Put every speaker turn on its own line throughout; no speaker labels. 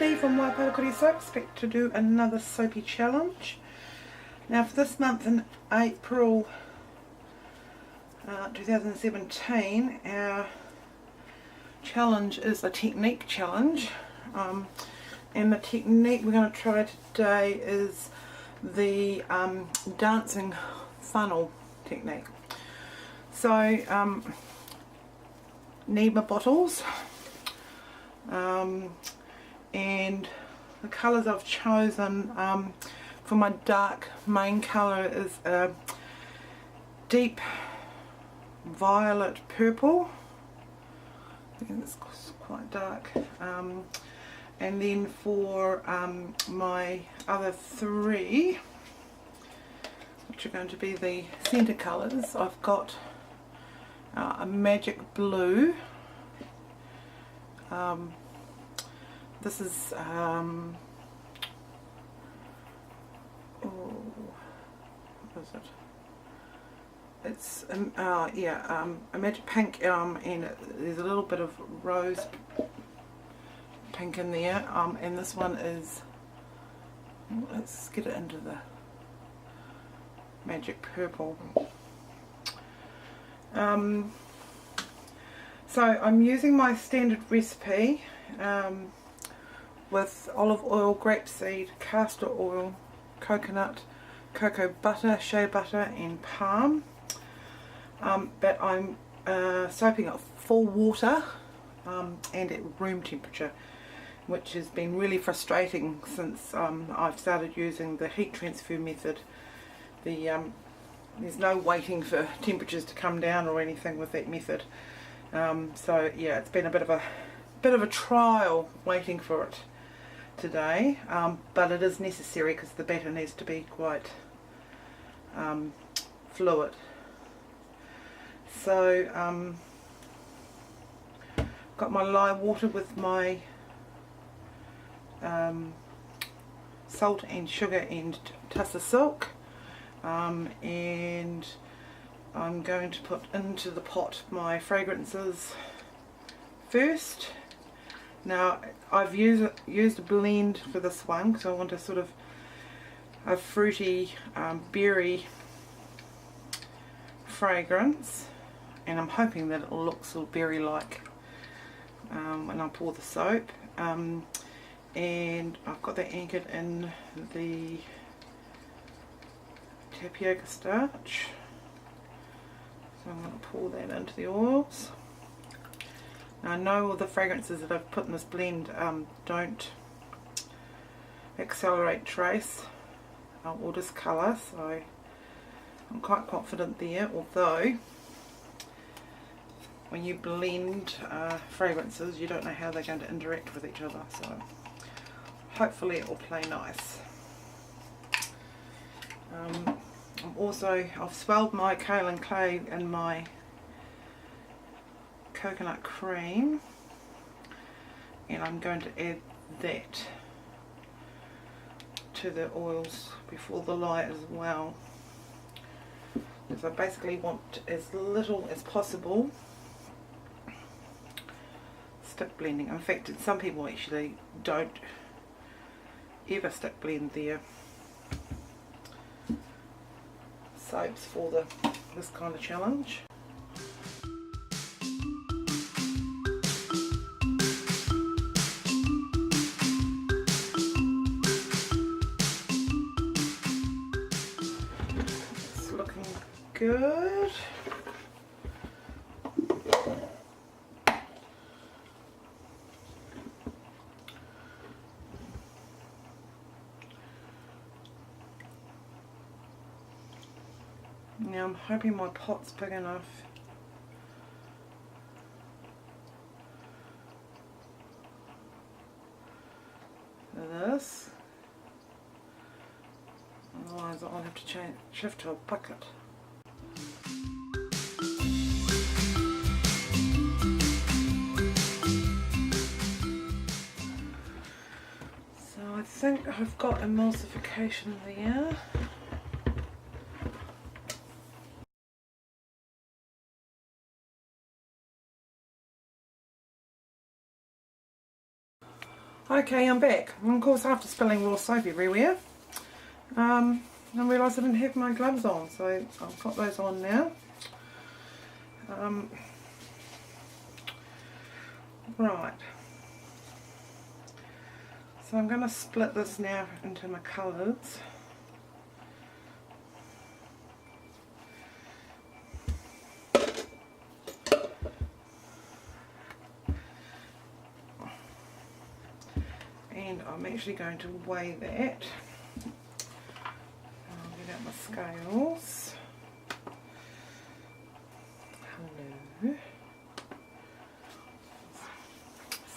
Leafy from Kiwi Soap. Expect to do another soapy challenge. Now for this month in April 2017, our challenge is a technique challenge, and the technique we're going to try today is the dancing funnel technique. So need my bottles, and the colours I've chosen for my dark main colour is a deep violet purple. I think it's quite dark. And then for my other three, which are going to be the centre colours, I've got a magic blue. This is what is it? It's a magic pink, and there's a little bit of rose pink in there, and this one is, let's get it into the magic purple. So I'm using my standard recipe with olive oil, grapeseed, castor oil, coconut, cocoa butter, shea butter and palm, but I'm soaping at full water and at room temperature, which has been really frustrating since I've started using the heat transfer method. There's no waiting for temperatures to come down or anything with that method. So yeah, it's been a bit of a trial waiting for it today, but it is necessary because the batter needs to be quite fluid. So got my lye water with my salt and sugar and tussar silk, and I'm going to put into the pot my fragrances first. Now I've used a blend for this one because I want a sort of a fruity berry fragrance, and I'm hoping that it looks sort of berry-like when I pour the soap. And I've got that anchored in the tapioca starch, so I'm going to pour that into the oils. Now I know all the fragrances that I've put in this blend don't accelerate trace or discolour, so I'm quite confident there, although when you blend fragrances you don't know how they're going to interact with each other, so hopefully it will play nice. I've swelled my kaolin clay in my coconut cream, and I'm going to add that to the oils before the lye as well, because I basically want as little as possible stick blending. In fact, some people actually don't ever stick blend their soaps for this kind of challenge. It's looking good. Now I'm hoping my pot's big enough for this, otherwise I'll have to shift to a bucket. So I think I've got emulsification there. Okay, I'm back. And of course, after spilling raw soap everywhere, I realised I didn't have my gloves on, so I've got those on now. Right. So I'm going to split this now into my colours. And I'm actually going to weigh that. I'll get out my scales. Hello.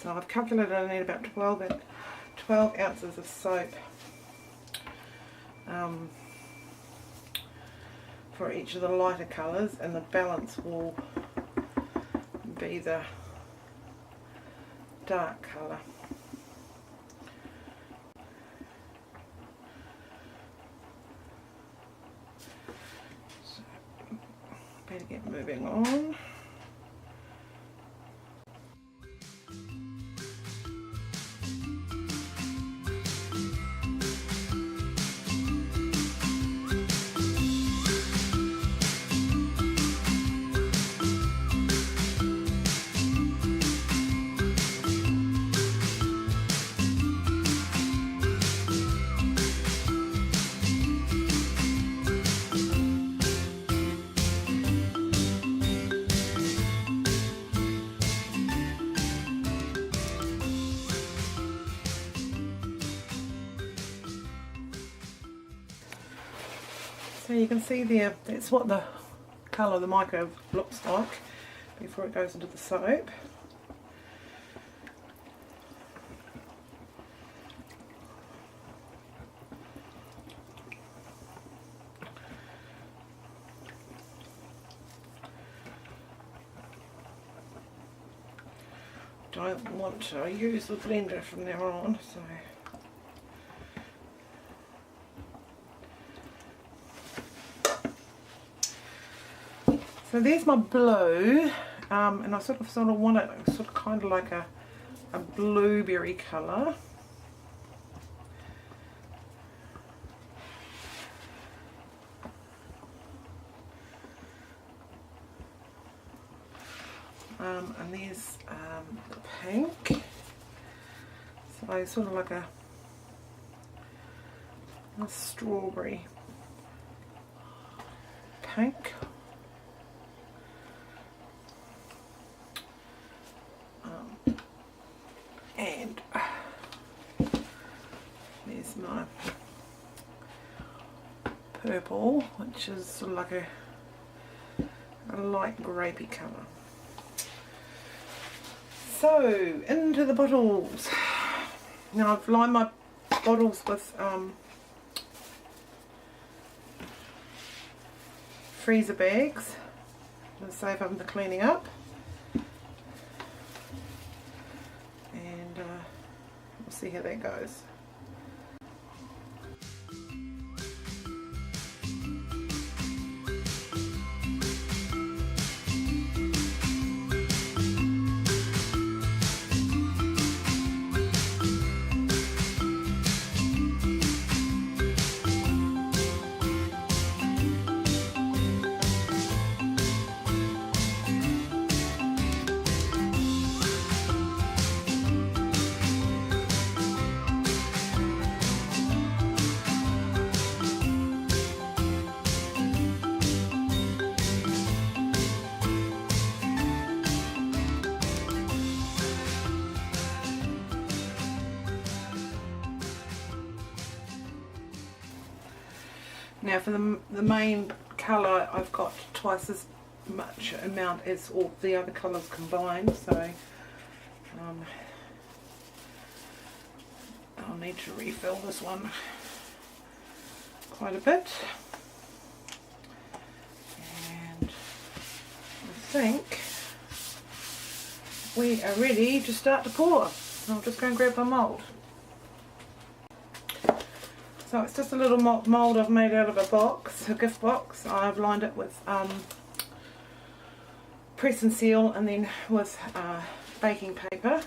So I've calculated I need about 12 ounces of soap for each of the lighter colours, and the balance will be the dark colour. So, better get moving on. So you can see there, that's what the colour of the micro looks like before it goes into the soap. Don't want to use the blender from now on, so there's my blue, and I sort of want it sort of kind of like a blueberry colour. And there's the pink, so sort of like a strawberry pink. And there's my purple, which is sort of like a light grapey colour. So, into the bottles. Now I've lined my bottles with freezer bags to save them the cleaning up. We'll see how that goes. Now for the main colour, I've got twice as much amount as all the other colours combined, so I'll need to refill this one quite a bit. And I think we are ready to start to pour. I'll just go and grab my mould. So it's just a little mould I've made out of a gift box. I've lined it with press and seal, and then with baking paper.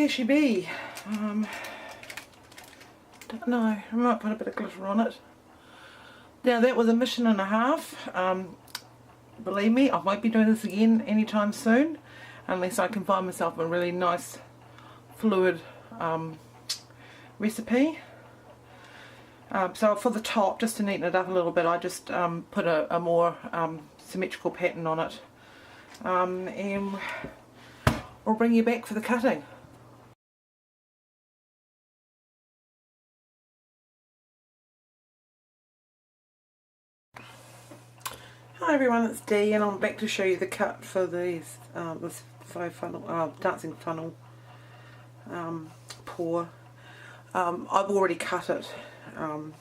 there she be. Don't know, I might put a bit of glitter on it. Now that was a mission and a half. Believe me, I won't be doing this again anytime soon unless I can find myself a really nice fluid recipe. So for the top, just to neaten it up a little bit, I just put a more symmetrical pattern on it, and I'll bring you back for the cutting. Hi everyone, it's Dee and I'm back to show you the cut for these this faux funnel, dancing funnel pour. I've already cut it, and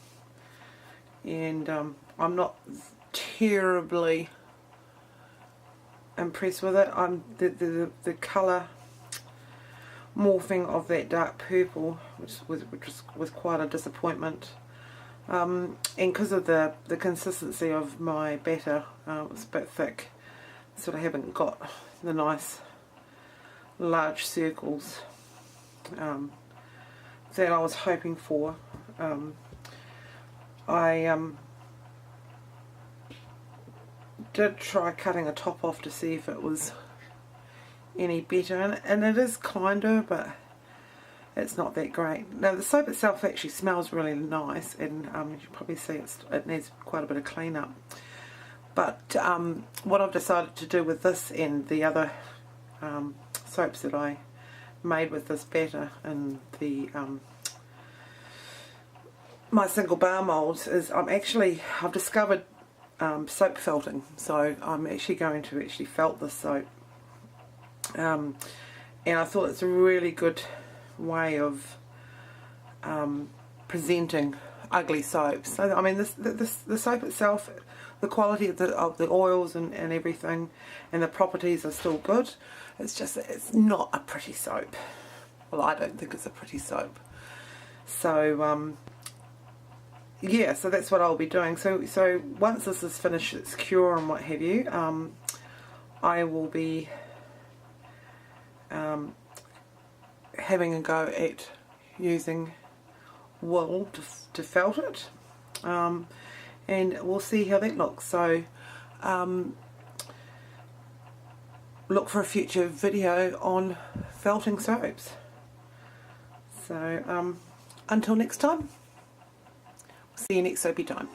I'm not terribly impressed with it. The colour morphing of that dark purple, which was quite a disappointment. And because of the consistency of my batter, it's a bit thick, so I haven't got the nice large circles that I was hoping for. I did try cutting a top off to see if it was any better, and it is kinder, but it's not that great. Now the soap itself actually smells really nice, and you can probably see it needs quite a bit of cleanup. But what I've decided to do with this and the other soaps that I made with this batter and the my single bar molds is I've discovered soap felting. So I'm actually going to felt this soap, and I thought it's a really good way of presenting ugly soaps. So I mean, the soap itself, the quality of the oils and everything, and the properties are still good. It's just it's not a pretty soap. Well, I don't think it's a pretty soap. So yeah, so that's what I'll be doing. So once this is finished, it's cure and what have you, I will be having a go at using wool to felt it, and we'll see how that looks. So look for a future video on felting soaps. So until next time, see you next soapy time.